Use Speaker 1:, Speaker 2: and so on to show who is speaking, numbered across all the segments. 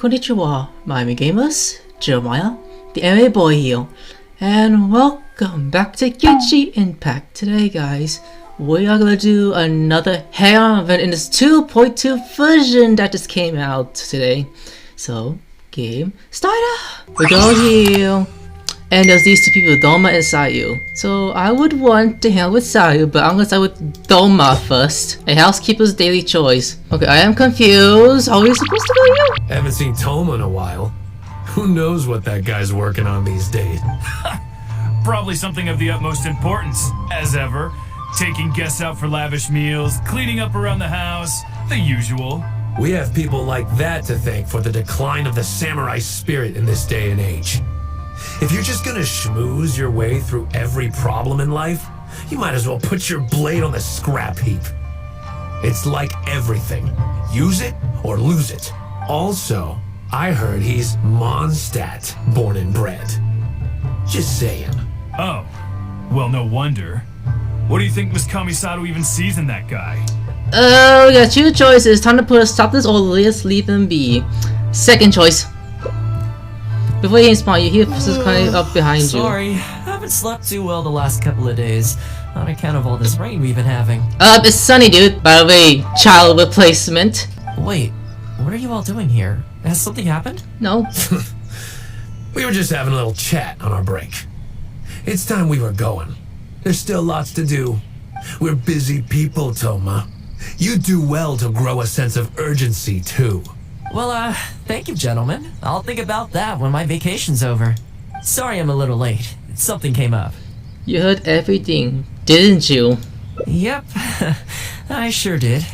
Speaker 1: Konnichiwa, Miami Gamers, Jeremiah, the anime boy here, and welcome back to Genshin Impact. Today guys, we are gonna do another Hangout event in this 2.2 version that just came out today. So, game starter! We go here, and there's these two people, Thoma and Sayu. So I would want to hang out with Sayu, but I'm gonna start with Thoma first. A housekeeper's daily choice. Okay, I am confused. How are we supposed to go here?
Speaker 2: Haven't seen Thoma in a while. Who knows what that guy's working on these days?
Speaker 3: Probably something of the utmost importance, as ever. Taking guests out for lavish meals, cleaning up around the house, the usual.
Speaker 2: We have people like that to thank for the decline of the samurai spirit in this day and age. If you're just gonna schmooze your way through every problem in life, you might as well put your blade on the scrap heap. It's like everything. Use it or lose it. Also, I heard he's Mondstadt born and bred. Just saying.
Speaker 3: Oh, well, no wonder. What do you think Miss Kamisato even sees in that guy?
Speaker 1: Oh, we got two choices. Time to put a stop this or just leave them be. Second choice. Before you spawn, you hear footsteps coming up behind you.
Speaker 4: Sorry, haven't slept too well the last couple of days, on account of all this rain we've been having.
Speaker 1: It's sunny, dude. By the way, child replacement.
Speaker 4: Wait, what are you all doing here? Has something happened?
Speaker 1: No.
Speaker 2: We were just having a little chat on our break. It's time we were going. There's still lots to do. We're busy people, Thoma. You do well to grow a sense of urgency, too.
Speaker 4: Well, thank you, gentlemen. I'll think about that when my vacation's over. Sorry I'm a little late. Something came up.
Speaker 1: You heard everything, didn't you?
Speaker 4: Yep, I sure did.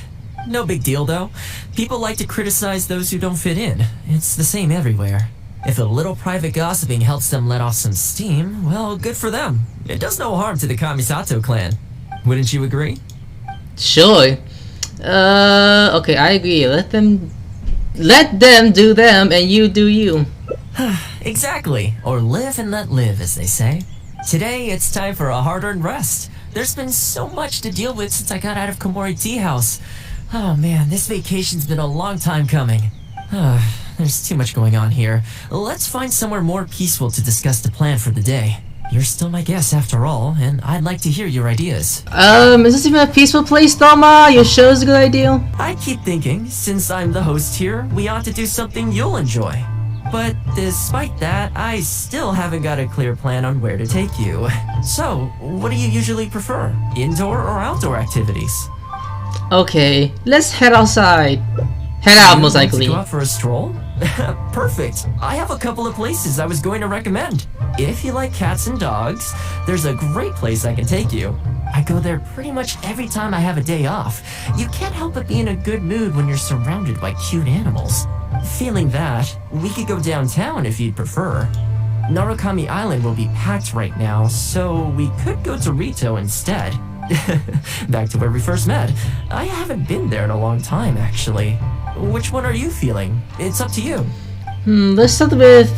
Speaker 4: No big deal, though. People like to criticize those who don't fit in. It's the same everywhere. If a little private gossiping helps them let off some steam, well, good for them. It does no harm to the Kamisato clan. Wouldn't you agree?
Speaker 1: Sure. Okay, I agree. Let them do them and you do you.
Speaker 4: Exactly. Or live and let live, as they say. Today, it's time for a hard-earned rest. There's been so much to deal with since I got out of Komori Tea House. Oh man, this vacation's been a long time coming. There's too much going on here. Let's find somewhere more peaceful to discuss the plan for the day. You're still my guest after all, and I'd like to hear your ideas.
Speaker 1: Is this even a peaceful place, Thoma? You sure it's a good idea?
Speaker 4: I keep thinking, since I'm the host here, we ought to do something you'll enjoy. But despite that, I still haven't got a clear plan on where to take you. So, what do you usually prefer? Indoor or outdoor activities?
Speaker 1: Okay, let's head outside. Head out, most likely.
Speaker 4: Go out for a stroll? Perfect. I have a couple of places I was going to recommend. If you like cats and dogs, there's a great place I can take you. I go there pretty much every time I have a day off. You can't help but be in a good mood when you're surrounded by cute animals. Feeling that, we could go downtown if you'd prefer. Narukami Island will be packed right now, so we could go to Rito instead. Back to where we first met. I haven't been there in a long time, actually. Which one are you feeling? It's up to you.
Speaker 1: Let's start with...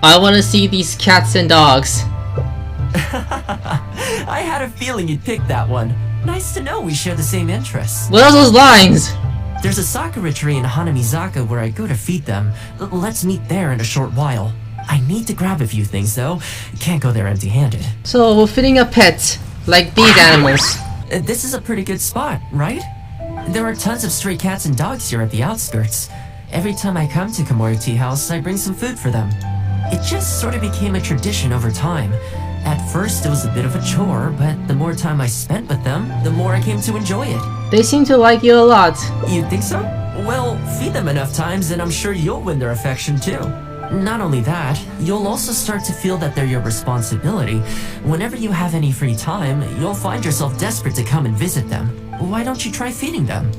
Speaker 1: I want to see these cats and dogs.
Speaker 4: I had a feeling you'd pick that one. Nice to know we share the same interests.
Speaker 1: What are those lines?
Speaker 4: There's a sakura tree in Hanamizaka where I go to feed them. Let's meet there in a short while. I need to grab a few things though. Can't go there empty-handed.
Speaker 1: So we're feeding a pet, like these animals.
Speaker 4: This is a pretty good spot, right? There are tons of stray cats and dogs here at the outskirts. Every time I come to Komori Tea House, I bring some food for them. It just sort of became a tradition over time. At first, it was a bit of a chore, but the more time I spent with them, the more I came to enjoy it.
Speaker 1: They seem to like you a lot.
Speaker 4: You think so? Well, feed them enough times and I'm sure you'll win their affection too. Not only that, you'll also start to feel that they're your responsibility. Whenever you have any free time, you'll find yourself desperate to come and visit them. Why don't you try feeding them?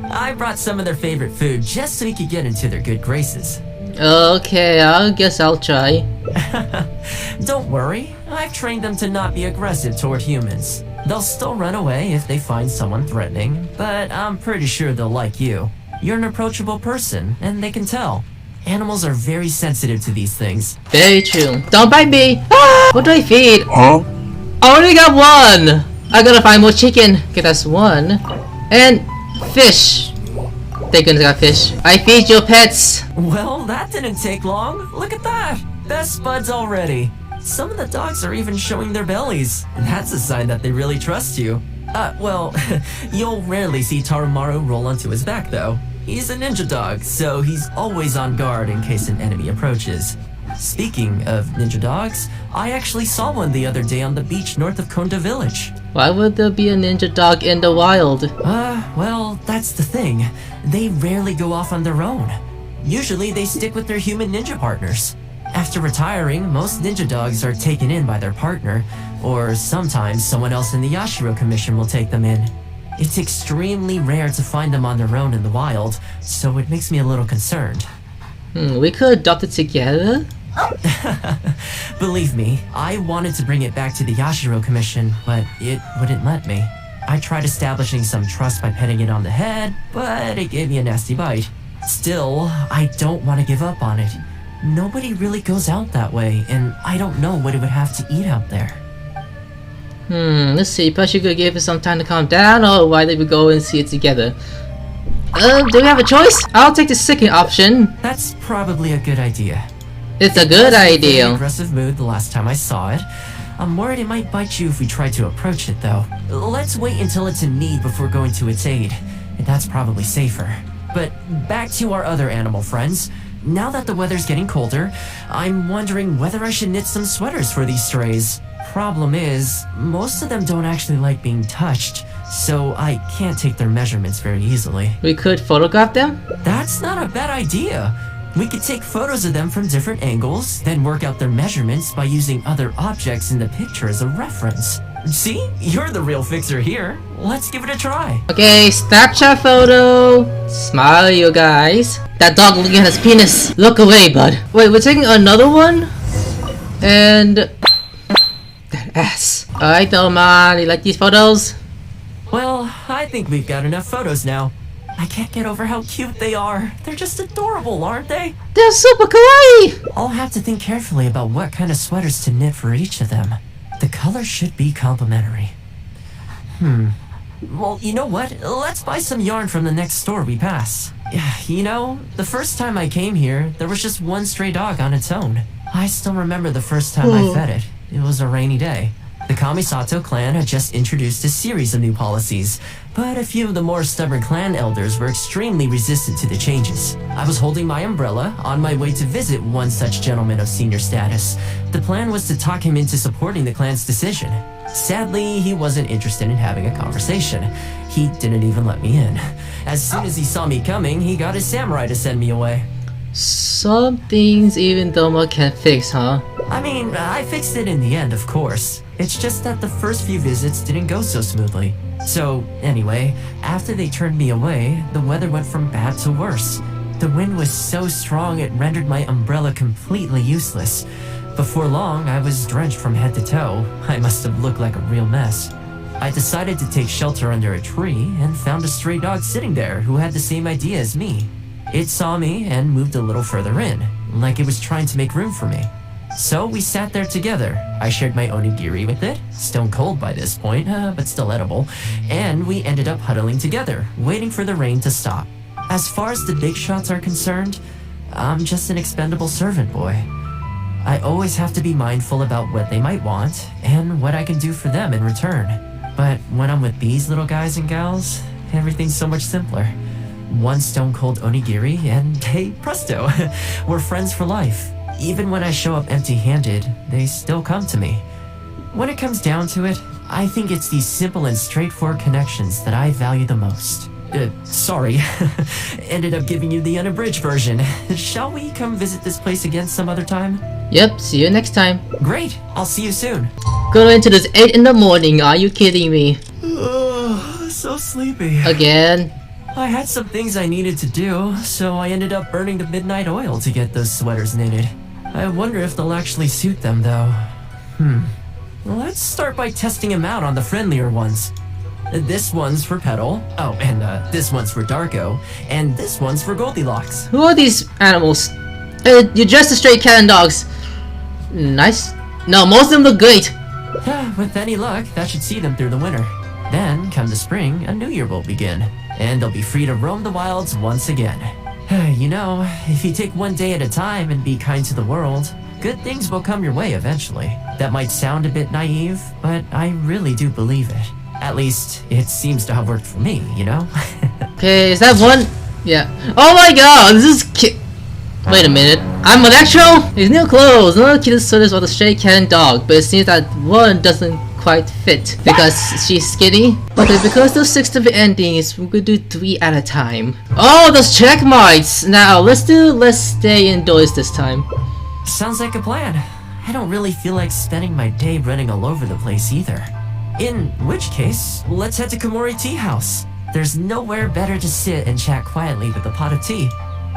Speaker 4: I brought some of their favorite food just so you could get into their good graces.
Speaker 1: Okay, I guess I'll try.
Speaker 4: Don't worry, I've trained them to not be aggressive toward humans. They'll still run away if they find someone threatening, but I'm pretty sure they'll like you. You're an approachable person, and they can tell. Animals are very sensitive to these things.
Speaker 1: Very true. Don't bite me! Ah! What do I feed? Huh? I only got one! I gotta find more chicken. Okay, that's one. And fish. Thank goodness I got fish. I feed your pets.
Speaker 4: Well, that didn't take long. Look at that. Best buds already. Some of the dogs are even showing their bellies. And that's a sign that they really trust you. Well, you'll rarely see Tarumaru roll onto his back though. He's a ninja dog, so he's always on guard in case an enemy approaches. Speaking of ninja dogs, I actually saw one the other day on the beach north of Konda Village.
Speaker 1: Why would there be a ninja dog in the wild?
Speaker 4: Well, that's the thing. They rarely go off on their own. Usually they stick with their human ninja partners. After retiring, most ninja dogs are taken in by their partner, or sometimes someone else in the Yashiro Commission will take them in. It's extremely rare to find them on their own in the wild, so it makes me a little concerned.
Speaker 1: We could adopt it together?
Speaker 4: Believe me, I wanted to bring it back to the Yashiro Commission, but it wouldn't let me. I tried establishing some trust by petting it on the head, but it gave me a nasty bite. Still, I don't want to give up on it. Nobody really goes out that way, and I don't know what it would have to eat out there.
Speaker 1: Let's see. Perhaps you could give it some time to calm down, or why did we go and see it together? Do we have a choice? I'll take the second option.
Speaker 4: That's probably a good idea.
Speaker 1: It's a good
Speaker 4: It was in a
Speaker 1: idea.
Speaker 4: very aggressive mood the last time I saw it. I'm worried it might bite you if we try to approach it, though. Let's wait until it's in need before going to its aid. And that's probably safer. But back to our other animal friends. Now that the weather's getting colder, I'm wondering whether I should knit some sweaters for these strays. Problem is, most of them don't actually like being touched, so I can't take their measurements very easily.
Speaker 1: We could photograph them?
Speaker 4: That's not a bad idea. We could take photos of them from different angles, then work out their measurements by using other objects in the picture as a reference. See? You're the real fixer here. Let's give it a try.
Speaker 1: Okay, Snapchat photo. Smile, you guys. That dog looking at his penis. Look away, bud. Wait, we're taking another one? And... that ass. Alright, Thoma, you like these photos?
Speaker 4: Well, I think we've got enough photos now. I can't get over how cute they are. They're just adorable, aren't they?
Speaker 1: They're super kawaii!
Speaker 4: I'll have to think carefully about what kind of sweaters to knit for each of them. The color should be complementary. Well, you know what? Let's buy some yarn from the next store we pass. You know, the first time I came here, there was just one stray dog on its own. I still remember the first time I fed it. It was a rainy day. The Kamisato clan had just introduced a series of new policies, but a few of the more stubborn clan elders were extremely resistant to the changes. I was holding my umbrella on my way to visit one such gentleman of senior status. The plan was to talk him into supporting the clan's decision. Sadly, he wasn't interested in having a conversation. He didn't even let me in. As soon as he saw me coming, he got his samurai to send me away.
Speaker 1: Some things even Thoma can fix, huh?
Speaker 4: I mean, I fixed it in the end, of course. It's just that the first few visits didn't go so smoothly. So, anyway, after they turned me away, the weather went from bad to worse. The wind was so strong it rendered my umbrella completely useless. Before long, I was drenched from head to toe. I must have looked like a real mess. I decided to take shelter under a tree and found a stray dog sitting there who had the same idea as me. It saw me and moved a little further in, like it was trying to make room for me. So we sat there together. I shared my onigiri with it, stone cold by this point, but still edible, and we ended up huddling together, waiting for the rain to stop. As far as the big shots are concerned, I'm just an expendable servant boy. I always have to be mindful about what they might want, and what I can do for them in return. But when I'm with these little guys and gals, everything's so much simpler. One stone cold onigiri, and hey, presto, we're friends for life. Even when I show up empty-handed, they still come to me. When it comes down to it, I think it's these simple and straightforward connections that I value the most. Sorry. Ended up giving you the unabridged version. Shall we come visit this place again some other time?
Speaker 1: Yep, see you next time.
Speaker 4: Great, I'll see you soon.
Speaker 1: Going into this 8 in the morning, are you kidding me?
Speaker 4: So sleepy.
Speaker 1: Again?
Speaker 4: I had some things I needed to do, so I ended up burning the midnight oil to get those sweaters knitted. I wonder if they'll actually suit them, though. Let's start by testing them out on the friendlier ones. This one's for Petal. Oh, and this one's for Darko. And this one's for Goldilocks.
Speaker 1: Who are these animals? You're just a stray cat and dogs. Nice. No, most of them look great.
Speaker 4: With any luck, that should see them through the winter. Then, come the spring, a new year will begin. and they'll be free to roam the wilds once again. You know, if you take one day at a time and be kind to the world, good things will come your way eventually. That might sound a bit naive, but I really do believe it. At least, it seems to have worked for me, you know?
Speaker 1: Okay, is that one? Yeah. Oh my god, this is Wait a minute. I'm Electro! His new clothes! Another cute sweaters for the stray cat and dog, but it seems that one doesn't quite fit because she's skinny. Okay, because those 6 different endings, we're gonna do 3 at a time. Oh, those check marks! Now, let's stay indoors this time.
Speaker 4: Sounds like a plan. I don't really feel like spending my day running all over the place either. In which case, let's head to Komori Tea House. There's nowhere better to sit and chat quietly with a pot of tea.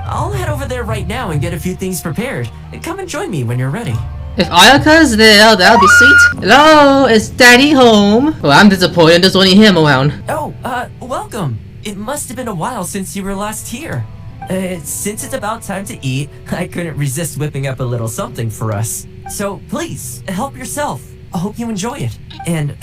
Speaker 4: I'll head over there right now and get a few things prepared. Come and join me when you're ready.
Speaker 1: If Ayaka's there, that'll be sweet. Hello, is Daddy home? Well, I'm disappointed there's only him around.
Speaker 4: Oh, welcome. It must have been a while since you were last here. Since it's about time to eat, I couldn't resist whipping up a little something for us. So please, help yourself. I hope you enjoy it. And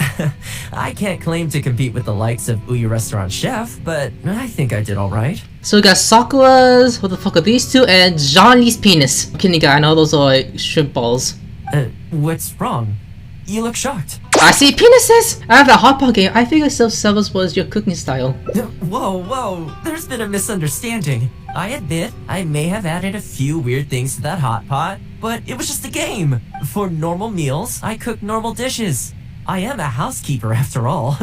Speaker 4: I can't claim to compete with the likes of Uyu Restaurant Chef, but I think I did alright.
Speaker 1: So we got Sakura's, what the fuck are these two, and Johnny's penis. Kidding guy, I know those are like shrimp balls.
Speaker 4: What's wrong? You look shocked.
Speaker 1: I see penises! I have that hot pot game. I figured self-service was your cooking style.
Speaker 4: Whoa, there's been a misunderstanding. I admit, I may have added a few weird things to that hot pot, but it was just a game. For normal meals, I cook normal dishes. I am a housekeeper after all.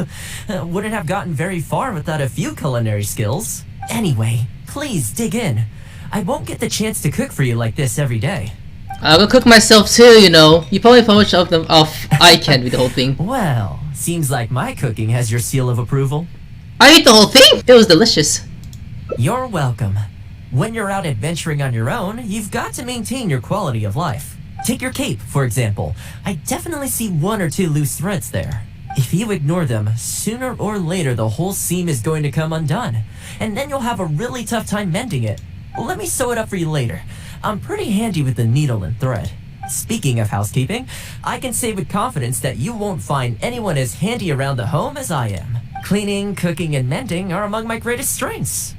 Speaker 4: Wouldn't have gotten very far without a few culinary skills. Anyway, please dig in. I won't get the chance to cook for you like this every day.
Speaker 1: I'll go cook myself too, you know. You probably publish of them off I can't read the whole thing.
Speaker 4: Well, seems like my cooking has your seal of approval.
Speaker 1: I ate the whole thing! It was delicious.
Speaker 4: You're welcome. When you're out adventuring on your own, you've got to maintain your quality of life. Take your cape, for example. I definitely see 1 or 2 loose threads there. If you ignore them, sooner or later the whole seam is going to come undone. And then you'll have a really tough time mending it. Let me sew it up for you later. I'm pretty handy with the needle and thread. Speaking of housekeeping, I can say with confidence that you won't find anyone as handy around the home as I am. Cleaning, cooking, and mending are among my greatest strengths.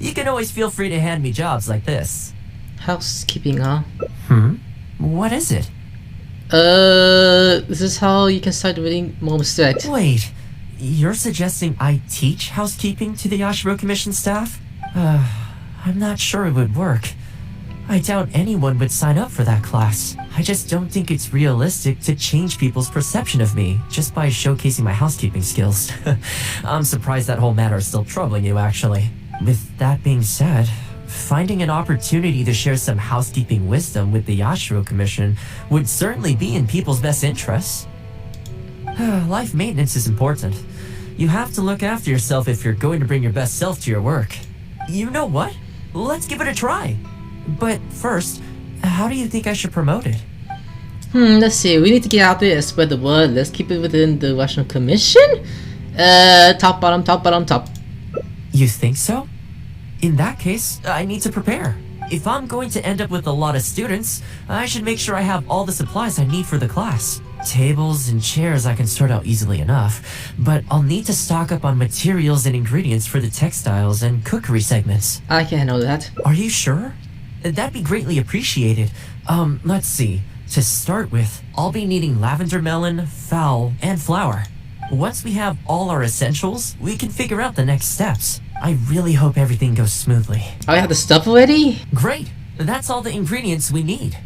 Speaker 4: You can always feel free to hand me jobs like this.
Speaker 1: Housekeeping, huh?
Speaker 4: What is it?
Speaker 1: This is how you can start reading more respect.
Speaker 4: Wait, you're suggesting I teach housekeeping to the Yashiro Commission staff? I'm not sure it would work. I doubt anyone would sign up for that class. I just don't think it's realistic to change people's perception of me just by showcasing my housekeeping skills. I'm surprised that whole matter is still troubling you, actually. With that being said, finding an opportunity to share some housekeeping wisdom with the Yashiro Commission would certainly be in people's best interests. Life maintenance is important. You have to look after yourself if you're going to bring your best self to your work. You know what? Let's give it a try. But first, how do you think I should promote it?
Speaker 1: Let's see. We need to get out there and spread the word. Let's keep it within the Russian Commission. Top, bottom, top, bottom, top.
Speaker 4: You think so? In that case, I need to prepare. If I'm going to end up with a lot of students, I should make sure I have all the supplies I need for the class. Tables and chairs I can sort out easily enough, but I'll need to stock up on materials and ingredients for the textiles and cookery segments.
Speaker 1: I can handle that.
Speaker 4: Are you sure? That'd be greatly appreciated. Let's see. To start with, I'll be needing lavender melon, fowl, and flour. Once we have all our essentials, we can figure out the next steps. I really hope everything goes smoothly.
Speaker 1: I have the stuff already?
Speaker 4: Great! That's all the ingredients we need.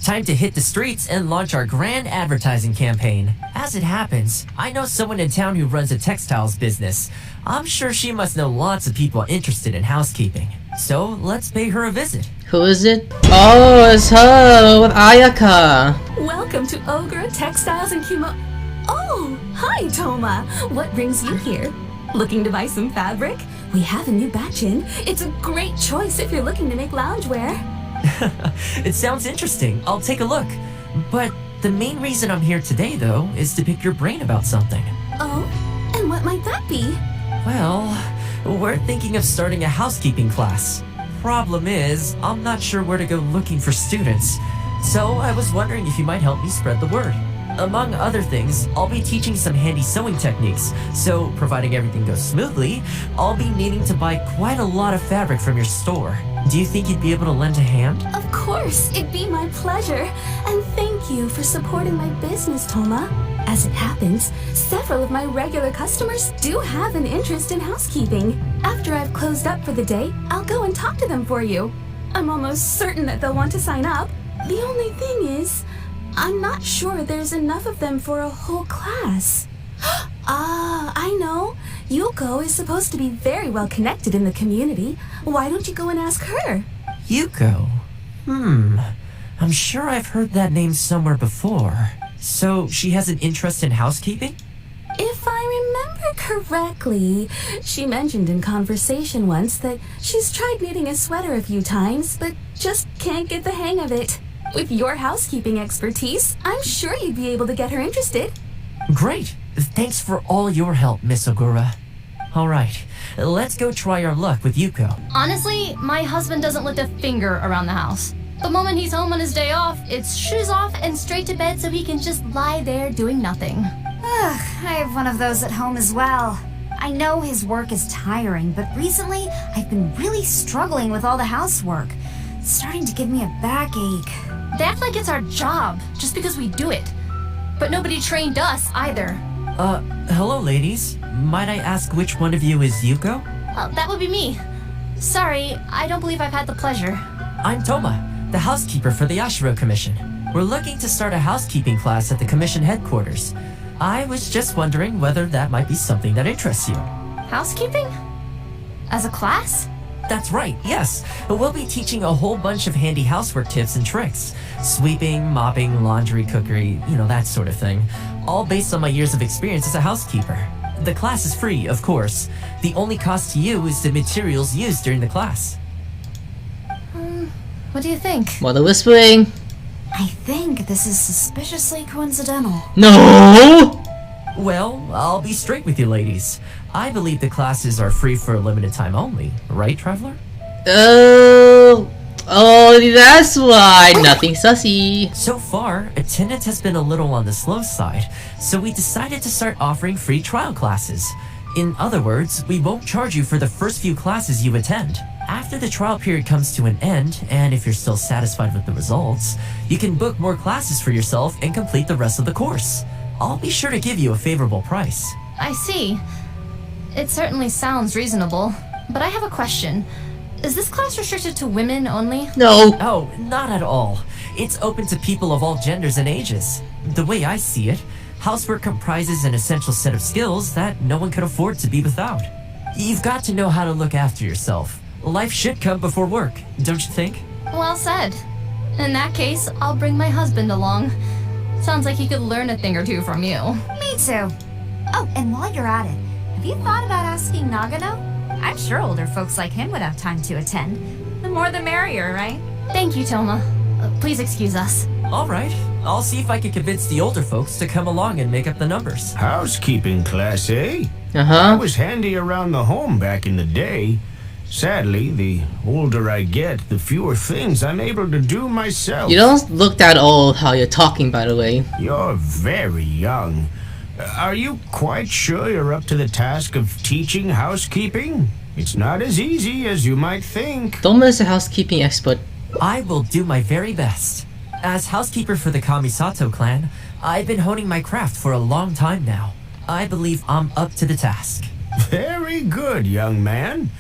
Speaker 4: Time to hit the streets and launch our grand advertising campaign. As it happens, I know someone in town who runs a textiles business. I'm sure she must know lots of people interested in housekeeping. So let's pay her a visit.
Speaker 1: Who is it? Oh, it's her with Ayaka.
Speaker 5: Welcome to Ogre Textiles and Oh, hi Thoma. What brings you here? Looking to buy some fabric? We have a new batch in. It's a great choice if you're looking to make loungewear.
Speaker 4: It sounds interesting. I'll take a look. But the main reason I'm here today, though, is to pick your brain about something.
Speaker 5: Oh? And what might that be?
Speaker 4: Well, we're thinking of starting a housekeeping class. Problem is, I'm not sure where to go looking for students. So I was wondering if you might help me spread the word. Among other things, I'll be teaching some handy sewing techniques, so providing everything goes smoothly, I'll be needing to buy quite a lot of fabric from your store. Do you think you'd be able to lend a hand?
Speaker 5: Of course, it'd be my pleasure. And thank you for supporting my business, Thoma. As it happens, several of my regular customers do have an interest in housekeeping. After I've closed up for the day, I'll go and talk to them for you. I'm almost certain that they'll want to sign up. The only thing is, I'm not sure there's enough of them for a whole class. Ah, I know. Yuko is supposed to be very well connected in the community. Why don't you go and ask her?
Speaker 4: Yuko? I'm sure I've heard that name somewhere before. So, she has an interest in housekeeping?
Speaker 5: If I remember correctly, she mentioned in conversation once that she's tried knitting a sweater a few times, but just can't get the hang of it. With your housekeeping expertise, I'm sure you'd be able to get her interested.
Speaker 4: Great! Thanks for all your help, Miss Ogura. Alright, let's go try our luck with Yuko.
Speaker 6: Honestly, my husband doesn't lift a finger around the house. The moment he's home on his day off, it's shoes off and straight to bed so he can just lie there doing nothing.
Speaker 7: Ugh, I have one of those at home as well. I know his work is tiring, but recently I've been really struggling with all the housework. It's starting to give me a backache.
Speaker 6: They act like it's our job, just because we do it. But nobody trained us either.
Speaker 4: Hello ladies. Might I ask which one of you is Yuko?
Speaker 6: That would be me. Sorry, I don't believe I've had the pleasure.
Speaker 4: I'm Thoma, the housekeeper for the Yashiro Commission. We're looking to start a housekeeping class at the Commission headquarters. I was just wondering whether that might be something that interests you.
Speaker 6: Housekeeping? As a class?
Speaker 4: That's right, yes. We'll be teaching a whole bunch of handy housework tips and tricks. Sweeping, mopping, laundry, cookery, that sort of thing. All based on my years of experience as a housekeeper. The class is free, of course. The only cost to you is the materials used during the class.
Speaker 6: What do you think?
Speaker 1: Mother whispering.
Speaker 7: I think this is suspiciously coincidental.
Speaker 1: No!
Speaker 4: Well, I'll be straight with you ladies. I believe the classes are free for a limited time only, right, Traveler?
Speaker 1: Oh, that's why. Nothing sussy.
Speaker 4: So far, attendance has been a little on the slow side, so we decided to start offering free trial classes. In other words, we won't charge you for the first few classes you attend. After the trial period comes to an end, and if you're still satisfied with the results, you can book more classes for yourself and complete the rest of the course. I'll be sure to give you a favorable price.
Speaker 6: I see. It certainly sounds reasonable, but I have a question. Is this class restricted to women only?
Speaker 1: No.
Speaker 4: Oh, not at all. It's open to people of all genders and ages. The way I see it, housework comprises an essential set of skills that no one could afford to be without. You've got to know how to look after yourself. Life should come before work, don't you think?
Speaker 6: Well said. In that case, I'll bring my husband along. Sounds like he could learn a thing or two from you.
Speaker 7: Me too. Oh, and while you're at it, have you thought about asking Nagano? I'm sure older folks like him would have time to attend. The more the merrier, right?
Speaker 6: Thank you, Thoma. Please excuse us.
Speaker 4: Alright, I'll see if I can convince the older folks to come along and make up the numbers.
Speaker 8: Housekeeping class, eh? I
Speaker 1: Uh-huh.
Speaker 8: was handy around the home back in the day. Sadly, the older I get, the fewer things I'm able to do myself.
Speaker 1: You don't look that old how you're talking, by the way.
Speaker 8: You're very young. Are you quite sure you're up to the task of teaching housekeeping? It's not as easy as you might think.
Speaker 1: Thoma is a housekeeping expert.
Speaker 4: I will do my very best. As housekeeper for the Kamisato clan, I've been honing my craft for a long time now. I believe I'm up to the task.
Speaker 8: Very good, young man.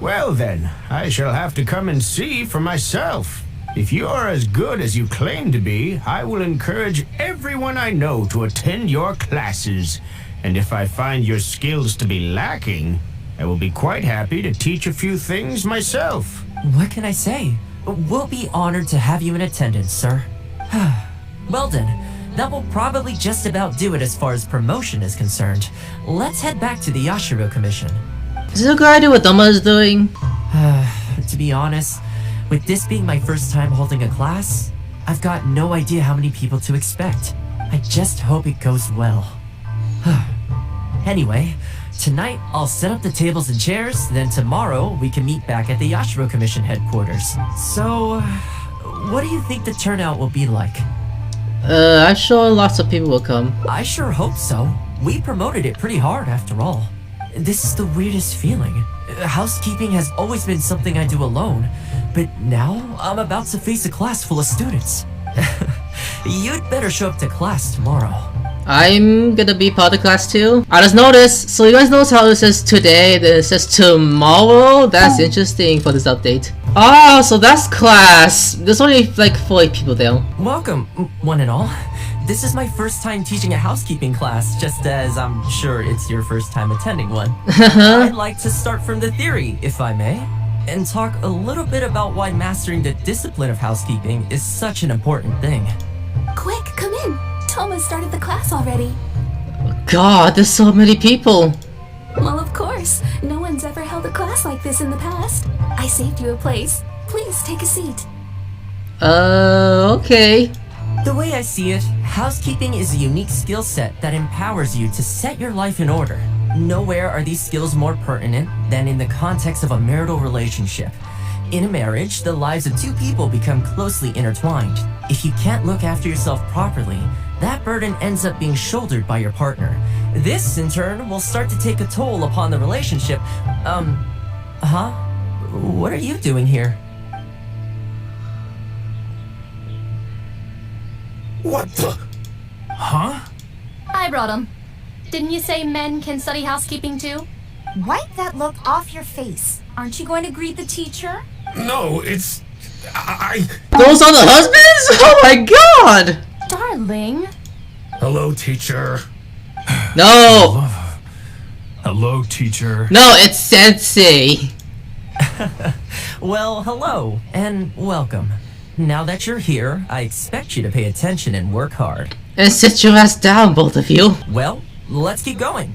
Speaker 8: Well then, I shall have to come and see for myself. If you're as good as you claim to be, I will encourage everyone I know to attend your classes. And if I find your skills to be lacking, I will be quite happy to teach a few things myself.
Speaker 4: What can I say? We'll be honored to have you in attendance, sir. Well then, that will probably just about do it as far as promotion is concerned. Let's head back to the Yashiro Commission.
Speaker 1: Is it a good idea what Thoma is doing?
Speaker 4: To be honest, with this being my first time holding a class, I've got no idea how many people to expect. I just hope it goes well. Anyway, tonight I'll set up the tables and chairs, then tomorrow we can meet back at the Yashiro Commission headquarters. So, what do you think the turnout will be like?
Speaker 1: I'm sure lots of people will come.
Speaker 4: I sure hope so. We promoted it pretty hard after all. This is the weirdest feeling. Housekeeping has always been something I do alone, but now I'm about to face a class full of students. You'd better show up to class tomorrow.
Speaker 1: I'm gonna be part of the class too. I just noticed, so you guys notice how it says today, then it says tomorrow? That's interesting for this update. Oh, so that's class. There's only like 40 people there.
Speaker 4: Welcome, one and all. This is my first time teaching a housekeeping class, just as I'm sure it's your first time attending one. I'd like to start from the theory, if I may, and talk a little bit about why mastering the discipline of housekeeping is such an important thing.
Speaker 5: Quick, come in. Thoma started the class already.
Speaker 1: God, there's so many people.
Speaker 5: Well, of course. No one's ever held a class like this in the past. I saved you a place. Please take a seat.
Speaker 1: Okay.
Speaker 4: The way I see it, housekeeping is a unique skill set that empowers you to set your life in order. Nowhere are these skills more pertinent than in the context of a marital relationship. In a marriage, the lives of two people become closely intertwined. If you can't look after yourself properly, that burden ends up being shouldered by your partner. This, in turn, will start to take a toll upon the relationship. What are you doing here?
Speaker 2: What the?
Speaker 3: Huh?
Speaker 6: I brought him. Didn't you say men can study housekeeping too?
Speaker 7: Wipe that look off your face. Aren't you going to greet the teacher?
Speaker 2: No, it's... I...
Speaker 1: Those are the husbands? Oh my god!
Speaker 6: Darling.
Speaker 2: Hello, teacher.
Speaker 1: No!
Speaker 3: Hello, teacher.
Speaker 1: No, it's Sensei!
Speaker 4: Well, hello, and welcome. Now that you're here, I expect you to pay attention and work hard.
Speaker 1: And sit your ass down, both of you.
Speaker 4: Well, let's keep going.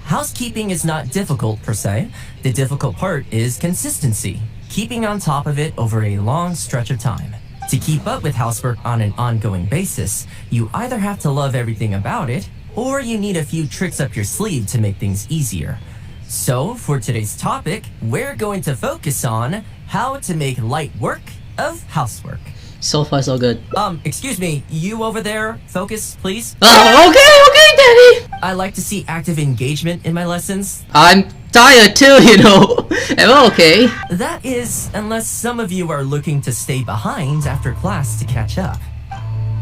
Speaker 4: Housekeeping is not difficult per se. The difficult part is consistency, keeping on top of it over a long stretch of time. To keep up with housework on an ongoing basis, you either have to love everything about it, or you need a few tricks up your sleeve to make things easier. So, for today's topic, we're going to focus on how to make light work of housework.
Speaker 1: So far, so good.
Speaker 4: Excuse me, you over there, focus, please.
Speaker 1: Okay, Daddy!
Speaker 4: I like to see active engagement in my lessons.
Speaker 1: I'm tired too, you know. Am I okay?
Speaker 4: That is, unless some of you are looking to stay behind after class to catch up.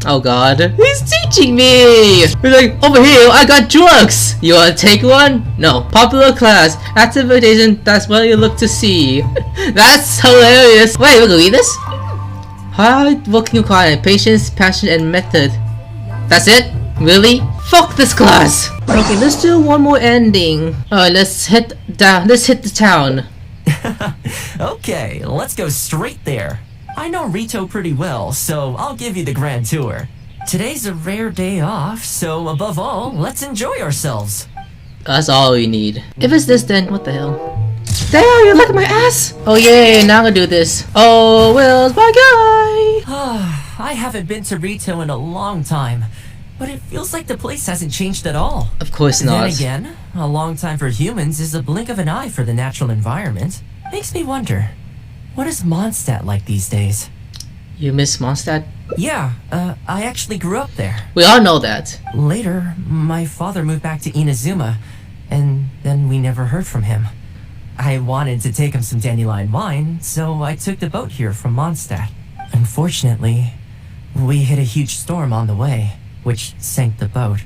Speaker 1: Oh god, he's teaching me! He's like, over here, I got drugs! You wanna take one? No. Popular class, activation, that's what you look to see. That's hilarious! Wait, we can read this? Hard working required, patience, passion, and method. That's it? Really? Fuck this class! Okay, let's do one more ending. Alright, let's hit the town.
Speaker 4: Okay, let's go straight there. I know Rito pretty well, so I'll give you the grand tour. Today's a rare day off, so above all, let's enjoy ourselves.
Speaker 1: That's all we need. If it's this, then what the hell? Damn, you look at my ass! Oh yay, now I'm gonna do this. Oh, Will's my guy!
Speaker 4: I haven't been to Rito in a long time, but it feels like the place hasn't changed at all.
Speaker 1: Of course not.
Speaker 4: Then again, a long time for humans is a blink of an eye for the natural environment. Makes me wonder, what is Mondstadt like these days?
Speaker 1: You miss Mondstadt?
Speaker 4: Yeah, I actually grew up there.
Speaker 1: We all know that.
Speaker 4: Later, my father moved back to Inazuma, and then we never heard from him. I wanted to take him some dandelion wine, so I took the boat here from Mondstadt. Unfortunately, we hit a huge storm on the way, which sank the boat.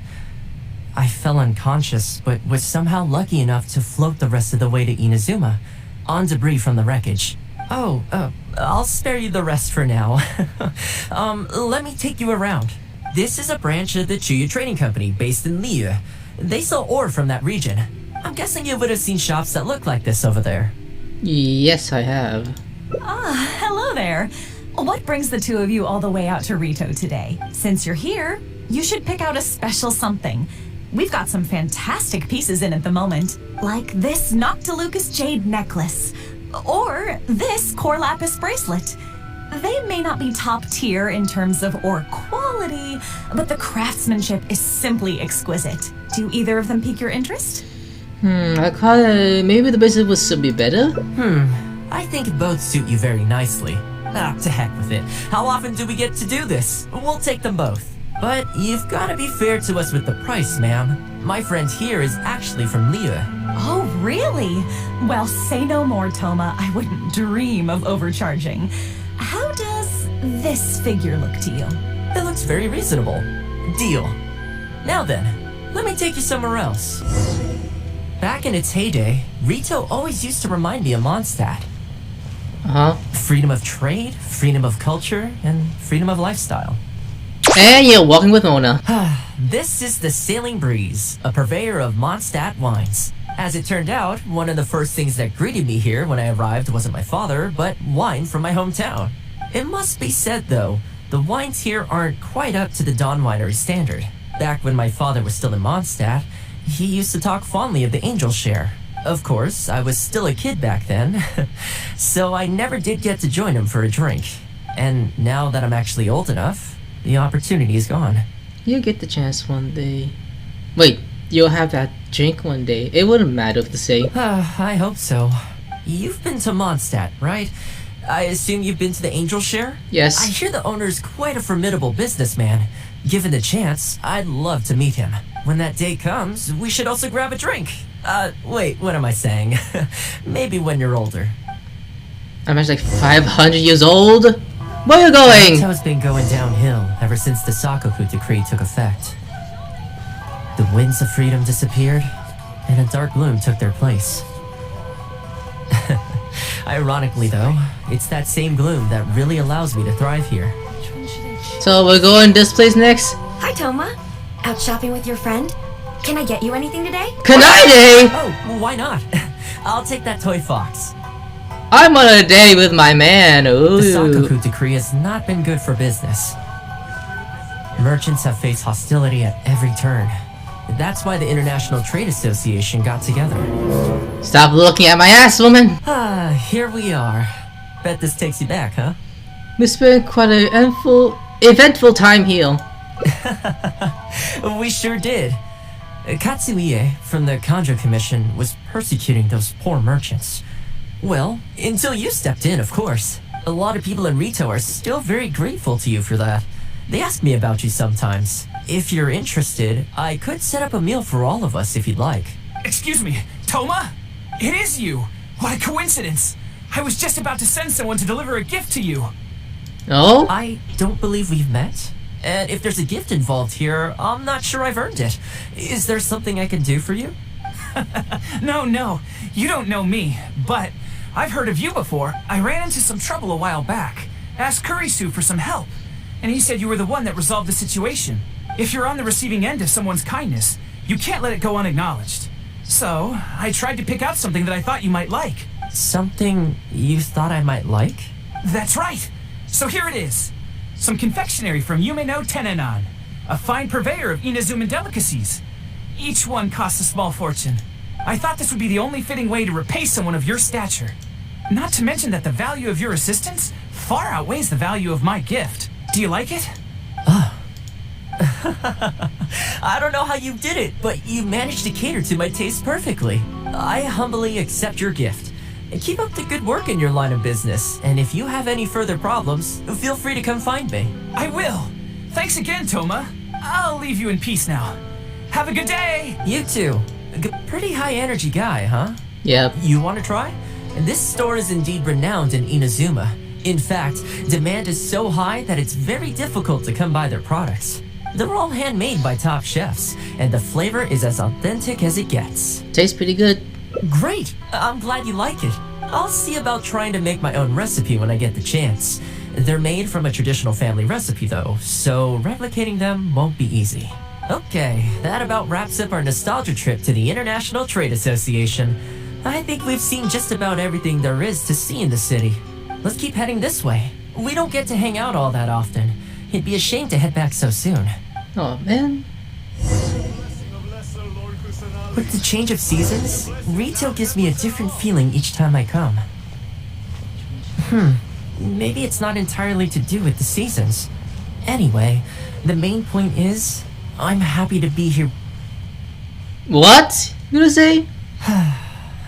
Speaker 4: I fell unconscious, but was somehow lucky enough to float the rest of the way to Inazuma, on debris from the wreckage. Oh, I'll spare you the rest for now. Let me take you around. This is a branch of the Chuyu Trading Company based in Liu. They sell ore from that region. I'm guessing you would have seen shops that look like this over there.
Speaker 1: Yes, I have.
Speaker 9: Ah, hello there. What brings the two of you all the way out to Rito today? Since you're here, you should pick out a special something. We've got some fantastic pieces in at the moment, like this Noctilucus jade necklace, or this core lapis bracelet. They may not be top tier in terms of ore quality, but the craftsmanship is simply exquisite. Do either of them pique your interest?
Speaker 1: Maybe the bracelet should be better?
Speaker 4: I think both suit you very nicely. To heck with it. How often do we get to do this? We'll take them both. But you've got to be fair to us with the price, ma'am. My friend here is actually from Liyue.
Speaker 9: Oh, really? Well, say no more, Thoma. I wouldn't dream of overcharging. How does this figure look to you?
Speaker 4: It looks very reasonable. Deal. Now then, let me take you somewhere else. Back in its heyday, Rito always used to remind me of Mondstadt. Freedom of trade, freedom of culture, and freedom of lifestyle.
Speaker 1: And you're walking with Mona.
Speaker 4: This is the Sailing Breeze, a purveyor of Mondstadt wines. As it turned out, one of the first things that greeted me here when I arrived wasn't my father, but wine from my hometown. It must be said, though, the wines here aren't quite up to the Dawn Winery standard. Back when my father was still in Mondstadt, he used to talk fondly of the Angel Share. Of course, I was still a kid back then, so I never did get to join him for a drink. And now that I'm actually old enough, the opportunity is gone.
Speaker 1: You'll get the chance one day. Wait, you'll have that drink one day. It wouldn't matter if to say.
Speaker 4: I hope so. You've been to Mondstadt, right? I assume you've been to the Angel Share?
Speaker 1: Yes.
Speaker 4: I hear the owner's quite a formidable businessman. Given the chance, I'd love to meet him. When that day comes, we should also grab a drink. Wait, what am I saying? Maybe when you're older.
Speaker 1: I'm actually like 500 years old. Where are you going?
Speaker 4: Rito's been going downhill ever since the Sakoku decree took effect. The winds of freedom disappeared, and a dark gloom took their place. Ironically though, it's that same gloom that really allows me to thrive here.
Speaker 1: So we're going this place next?
Speaker 5: Hi, Thoma. Out shopping with your friend? Can I get you anything today?
Speaker 1: Kanaide!
Speaker 4: Oh, why not? I'll take that toy fox.
Speaker 1: I'm on a date with my man. Ooh.
Speaker 4: The Sakoku decree has not been good for business. Merchants have faced hostility at every turn. That's why the International Trade Association got together.
Speaker 1: Stop looking at my ass, woman!
Speaker 4: Here we are. Bet this takes you back, huh?
Speaker 1: We spent quite an eventful time here.
Speaker 4: We sure did. Katsuie from the Kanjo Commission was persecuting those poor merchants. Well, until you stepped in, of course. A lot of people in Rito are still very grateful to you for that. They ask me about you sometimes. If you're interested, I could set up a meal for all of us if you'd like.
Speaker 3: Excuse me, Thoma? It is you! What a coincidence! I was just about to send someone to deliver a gift to you.
Speaker 1: Oh?
Speaker 4: I don't believe we've met. And if there's a gift involved here, I'm not sure I've earned it. Is there something I can do for you?
Speaker 3: No, you don't know me, but I've heard of you before. I ran into some trouble a while back. Asked Kurisu for some help, and he said you were the one that resolved the situation. If you're on the receiving end of someone's kindness, you can't let it go unacknowledged. So, I tried to pick out something that I thought you might like.
Speaker 4: Something you thought I might like?
Speaker 3: That's right! So here it is. Some confectionery from Yume no Tenenan, a fine purveyor of Inazuman delicacies. Each one costs a small fortune. I thought this would be the only fitting way to repay someone of your stature. Not to mention that the value of your assistance far outweighs the value of my gift. Do you like it?
Speaker 4: I don't know how you did it, but you managed to cater to my taste perfectly. I humbly accept your gift. And keep up the good work in your line of business. And if you have any further problems, feel free to come find me.
Speaker 3: I will. Thanks again, Thoma. I'll leave you in peace now. Have a good day!
Speaker 4: You too. Pretty high energy guy, huh?
Speaker 1: Yep.
Speaker 4: You want to try? This store is indeed renowned in Inazuma. In fact, demand is so high that it's very difficult to come by their products. They're all handmade by top chefs, and the flavor is as authentic as it gets.
Speaker 1: Tastes pretty good.
Speaker 4: Great! I'm glad you like it. I'll see about trying to make my own recipe when I get the chance. They're made from a traditional family recipe though, so replicating them won't be easy. Okay, that about wraps up our nostalgia trip to the International Trade Association. I think we've seen just about everything there is to see in the city. Let's keep heading this way. We don't get to hang out all that often. It'd be a shame to head back so soon.
Speaker 1: Oh man.
Speaker 4: With the change of seasons, retail gives me a different feeling each time I come. Maybe it's not entirely to do with the seasons. Anyway, the main point is, I'm happy to be here.
Speaker 1: What? You gonna say?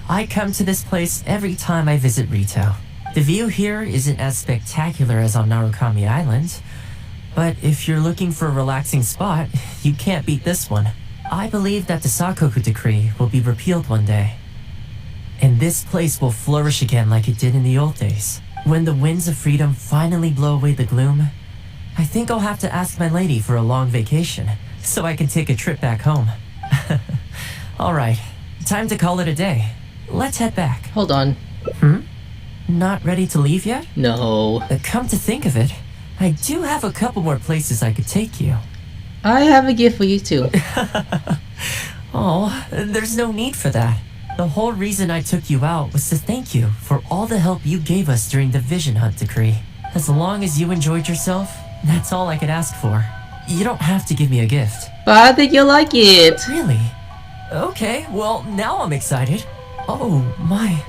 Speaker 4: I come to this place every time I visit Rito. The view here isn't as spectacular as on Narukami Island, But if you're looking for a relaxing spot, you can't beat this one. I believe that the Sakoku decree will be repealed one day. And this place will flourish again like it did in the old days. When the winds of freedom finally blow away the gloom, I think I'll have to ask my lady for a long vacation, so I can take a trip back home. Alright, time to call it a day. Let's head back.
Speaker 1: Hold on.
Speaker 4: Not ready to leave yet?
Speaker 1: No.
Speaker 4: Come to think of it, I do have a couple more places I could take you.
Speaker 1: I have a gift for you too.
Speaker 4: Oh, there's no need for that. The whole reason I took you out was to thank you for all the help you gave us during the Vision Hunt decree. As long as you enjoyed yourself, that's all I could ask for. You don't have to give me a gift.
Speaker 1: But I think you'll like it.
Speaker 4: Really? Okay, well, now I'm excited. Oh my,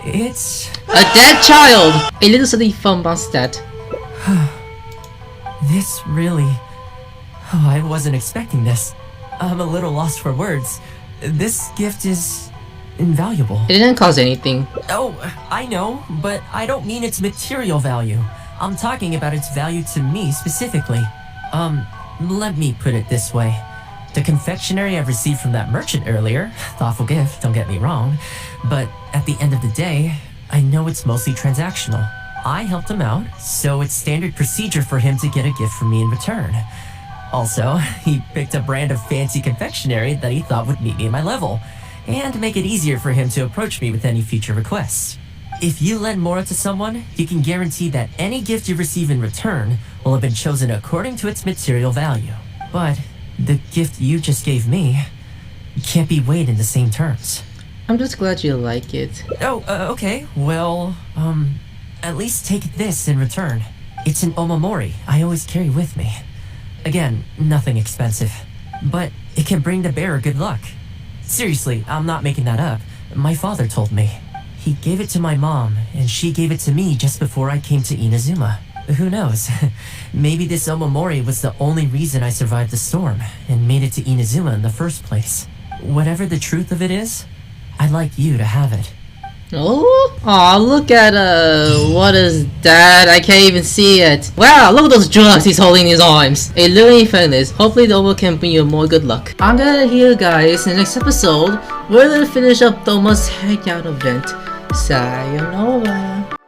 Speaker 4: it's...
Speaker 1: A dead child! A little something from Mondstadt.
Speaker 4: This really... Oh, I wasn't expecting this. I'm a little lost for words. This gift is... invaluable.
Speaker 1: It didn't cost anything.
Speaker 4: Oh, I know, but I don't mean its material value. I'm talking about its value to me specifically. Let me put it this way. The confectionery I've received from that merchant earlier, thoughtful gift, don't get me wrong, but at the end of the day, I know it's mostly transactional. I helped him out, so it's standard procedure for him to get a gift from me in return. Also, he picked a brand of fancy confectionery that he thought would meet me at my level, and make it easier for him to approach me with any future requests. If you lend Mora to someone, you can guarantee that any gift you receive in return will have been chosen according to its material value. But the gift you just gave me can't be weighed in the same terms.
Speaker 1: I'm just glad you like it.
Speaker 4: Oh, okay. Well, at least take this in return. It's an omamori I always carry with me. Again, nothing expensive. But it can bring the bearer good luck. Seriously, I'm not making that up. My father told me. He gave it to my mom, and she gave it to me just before I came to Inazuma. Who knows? Maybe this omamori was the only reason I survived the storm and made it to Inazuma in the first place. Whatever the truth of it is, I'd like you to have it.
Speaker 1: Oh, aw, look at what is that? I can't even see it. Wow, look at those drugs he's holding in his arms. A living furnace. Hopefully the Thoma can bring you more good luck. I'm gonna hear guys in the next episode. We're gonna finish up Thoma's Hangout event. Sayonara.